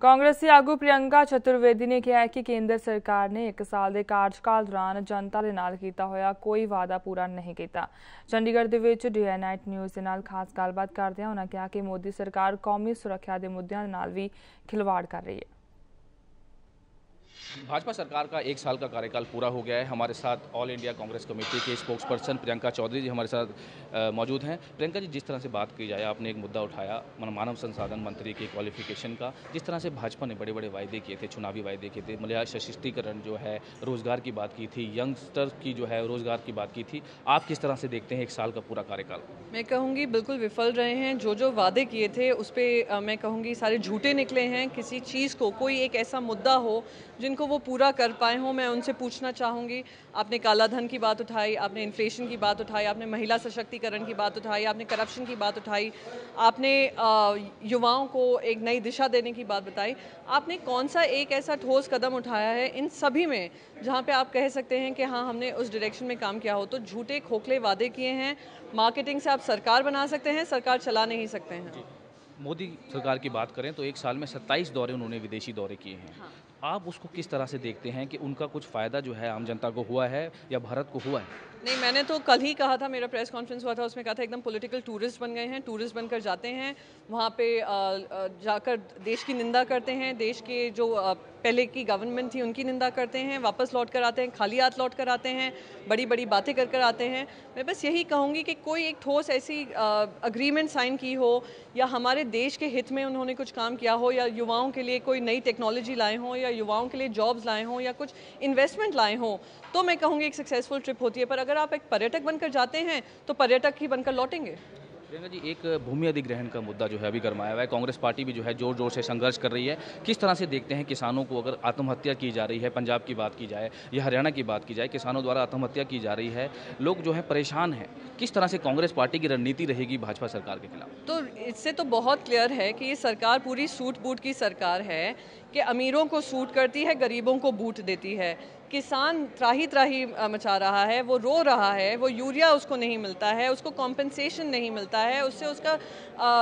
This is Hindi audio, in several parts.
ਕਾਂਗਰਸੀ ਆਗੂ ਪ੍ਰਿਯੰਕਾ ਚਤੁਰਵੇਦੀ ਨੇ ਕਿਹਾ ਹੈ ਕਿ ਕੇਂਦਰ ਸਰਕਾਰ ਨੇ 1 ਸਾਲ ਦੇ ਕਾਰਜਕਾਲ ਦੌਰਾਨ ਜਨਤਾ ਦੇ ਨਾਲ ਕੀਤਾ ਹੋਇਆ ਕੋਈ ਵਾਅਦਾ ਪੂਰਾ ਨਹੀਂ ਕੀਤਾ। ਚੰਡੀਗੜ੍ਹ ਦੇ ਵਿੱਚ ਡੇ ਨਾਈਟ ਨਿਊਜ਼ ਦੇ ਨਾਲ ਖਾਸ ਗੱਲਬਾਤ ਕਰਦਿਆਂ ਉਹਨਾਂ ਕਿਹਾ ਕਿ ਮੋਦੀ ਸਰਕਾਰ ਕੌਮੀ ਸੁਰੱਖਿਆ ਦੇ ਮੁੱਦਿਆਂ ਦੇ ਨਾਲ ਵੀ खिलवाड़ कर रही है। भाजपा सरकार का 1 साल का कार्यकाल पूरा हो गया है। हमारे साथ ऑल इंडिया कांग्रेस कमेटी के स्पोक्स पर्सन प्रियंका चौधरी जी हमारे साथ मौजूद हैं। प्रियंका जी, जिस तरह से बात की जाए, आपने एक मुद्दा उठाया मानव संसाधन मंत्री के क्वालिफिकेशन का। जिस तरह से भाजपा ने बड़े बड़े वायदे किए थे, चुनावी वायदे किए थे, महिला सशक्तिकरण जो है, रोजगार की बात की थी, यंगस्टर की जो है रोजगार की बात की थी, आप किस तरह से देखते हैं 1 साल का पूरा कार्यकाल? मैं कहूँगी बिल्कुल विफल रहे हैं। जो वादे किए थे उस पर मैं कहूँगी सारे झूठे निकले हैं। किसी चीज़ को, कोई एक ऐसा मुद्दा हो जिनको वो पूरा कर पाए हों, मैं उनसे पूछना चाहूँगी। आपने काला धन की बात उठाई, आपने इन्फ्लेशन की बात उठाई, आपने महिला सशक्तिकरण की बात उठाई, आपने करप्शन की बात उठाई, आपने युवाओं को एक नई दिशा देने की बात बताई। आपने कौन सा एक ऐसा ठोस कदम उठाया है इन सभी में जहाँ पे आप कह सकते हैं कि हाँ हमने उस डायरेक्शन में काम किया हो? तो झूठे खोखले वादे किए हैं। मार्केटिंग से आप सरकार बना सकते हैं, सरकार चला नहीं सकते हैं। मोदी सरकार की बात करें तो 1 साल में 27 दौरे उन्होंने विदेशी दौरे किए हैं। हाँ। आप उसको किस तरह से देखते हैं कि उनका कुछ फ़ायदा जो है आम जनता को हुआ है या भारत को हुआ है? नहीं, मैंने तो कल ही कहा था, मेरा प्रेस कॉन्फ्रेंस हुआ था, उसमें कहा था एकदम पॉलिटिकल टूरिस्ट बन गए हैं। टूरिस्ट बनकर जाते हैं, वहाँ पे जाकर देश की निंदा करते हैं, देश के जो पहले की गवर्नमेंट थी उनकी निंदा करते हैं, वापस लौट कर आते हैं, खाली हाथ लौट कर आते हैं, बड़ी बड़ी बातें कर आते हैं। मैं बस यही कहूँगी कि कोई एक ठोस ऐसी अग्रीमेंट साइन की हो या हमारे देश के हित में उन्होंने कुछ काम किया हो, या युवाओं के लिए कोई नई टेक्नोलॉजी लाए हों, या युवाओं के लिए जॉब्स लाए हों, या कुछ इन्वेस्टमेंट लाए हों, तो मैं कहूँगी एक सक्सेसफुल ट्रिप होती है। पर अगर आप एक पर्यटक बनकर जाते हैं तो पर्यटक ही बनकर लौटेंगे। प्रियंका जी, एक भूमि अधिग्रहण का मुद्दा जो है अभी गरमाया हुआ है। कांग्रेस पार्टी भी जो है जोर जोर से संघर्ष कर रही है। किस तरह से देखते हैं किसानों को, अगर आत्महत्या की जा रही है, पंजाब की बात की जाए या हरियाणा की बात की जाए, किसानों द्वारा आत्महत्या की जा रही है, लोग जो है परेशान हैं। किस तरह से कांग्रेस पार्टी की रणनीति रहेगी भाजपा सरकार के खिलाफ? तो इससे तो बहुत क्लियर है कि ये सरकार पूरी सूट बूट की सरकार है कि अमीरों को सूट करती है, गरीबों को बूट देती है। किसान त्राही त्राही मचा रहा है, वो रो रहा है, वो यूरिया उसको नहीं मिलता है, उसको कॉम्पेंसेशन नहीं मिलता है, उससे उसका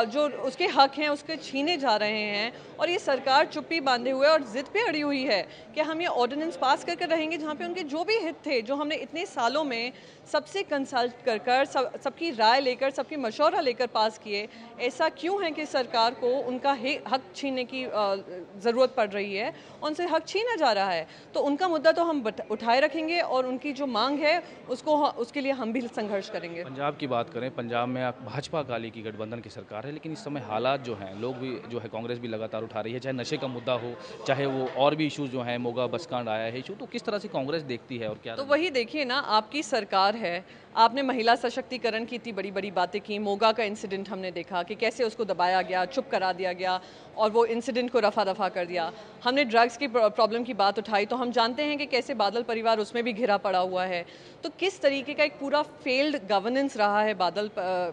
जो उसके हक हैं उसके छीने जा रहे हैं। और ये सरकार चुप्पी बांधे हुए और जिद पे अड़ी हुई है कि हम ये ऑर्डिनेंस पास कर रहेंगे जहाँ पे उनके जो भी हित थे, जो हमने इतने सालों में सबसे कंसल्ट कर सबकी राय लेकर, सबकी मशवरा लेकर पास किए। ऐसा क्यों है कि सरकार को उनका हक छीनने की ज़रूरत पड़ रही है, उनसे हक छीना जा रहा है? तो उनका मुद्दा तो हम उठाए रखेंगे और उनकी जो मांग है उसके लिए हम भी संघर्ष करेंगे। पंजाब की बात करें, पंजाब में भाजपा अकाली की गठबंधन की सरकार है, लेकिन इस समय हालात जो हैं, लोग भी जो है कांग्रेस भी लगातार उठा रही है, चाहे नशे का मुद्दा हो, चाहे वो और भी इशूज़ जो हैं, मोगा बसकांड आया है इशू, तो किस तरह से कांग्रेस देखती है और क्या? तो वही देखिए ना, आपकी सरकार है, आपने महिला सशक्तिकरण की इतनी बड़ी बड़ी बातें की, मोगा का इंसिडेंट हमने देखा कि कैसे उसको दबाया गया, चुप करा दिया गया और वो इंसिडेंट को रफा दफा कर दिया। हमने ड्रग्स की प्रॉब्लम की बात उठाई, तो हम जानते हैं कि कैसे बादल परिवार उसमें भी घिरा पड़ा हुआ है। तो किस तरीके का एक पूरा फेल्ड गवर्नेंस रहा है बादल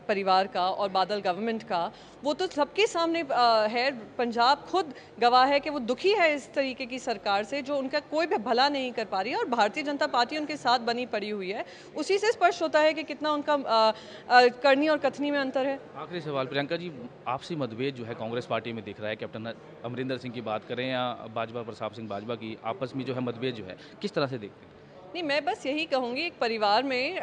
परिवार का और बादल गवर्नमेंट का, वो तो सबके सामने है। पंजाब खुद गवाह है कि वो दुखी है इस तरीके की सरकार से, जो उनका कोई भी भला नहीं कर पा रही है, और भारतीय जनता पार्टी उनके साथ बनी पड़ी हुई है। उसी से स्पष्ट होता है कि कितना उनका करनी और कथनी में अंतर है। आखिरी सवाल प्रियंका जी, आपसी मतभेद जो है कांग्रेस पार्टी में दिख रहा है, कैप्टन अमरिंदर सिंह की बात करें या भाजपा प्रताप सिंह बाजवा की, आपस में जो है मतभेद जो है किस तरह से देखते हैं? नहीं, मैं बस यही कहूँगी, एक परिवार में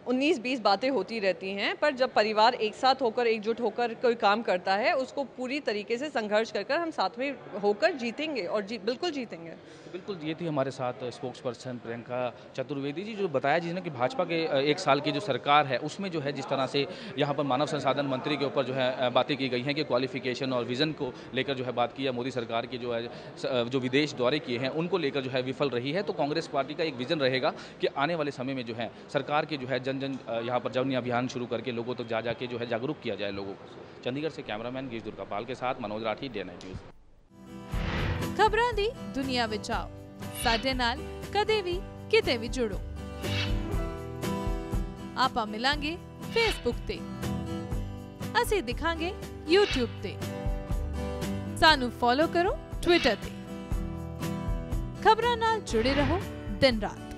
19-20 बातें होती रहती हैं, पर जब परिवार एक साथ होकर, एकजुट होकर कोई काम करता है, उसको पूरी तरीके से संघर्ष कर हम साथ में होकर जीतेंगे और बिल्कुल जीतेंगे। तो बिल्कुल, ये थी हमारे साथ स्पोक्स पर्सन प्रियंका चतुर्वेदी जी, जो बताया जिसने कि भाजपा के 1 साल की जो सरकार है उसमें जो है जिस तरह से यहाँ पर मानव संसाधन मंत्री के ऊपर जो है बातें की गई हैं कि क्वालिफिकेशन और विज़न को लेकर जो है बात की है। मोदी सरकार की जो है जो विदेश दौरे किए हैं उनको लेकर जो है विफल रही है। तो कांग्रेस पार्टी का एक विज़न रहेगा कि आने वाले समय में जो है सरकार के जो है जन यहाँ पर जन अभियान शुरू करके लोगों तक जा के जो है जागरूक किया जाए लोगों को। चंडीगढ़ से कैमरामैन गिरीश दुर्गापाल के साथ Manoj Rathi, day night news. खबरां दी दुनिया विच आओ, साडे नाल कदे भी किते भी जुड़ो। आपां मिलांगे फेसबुक ते, असीं दिखांगे यूट्यूब ते, सानू फॉलो करो ट्विटर ते। खबरां नाल जुड़े रहो दिन रात।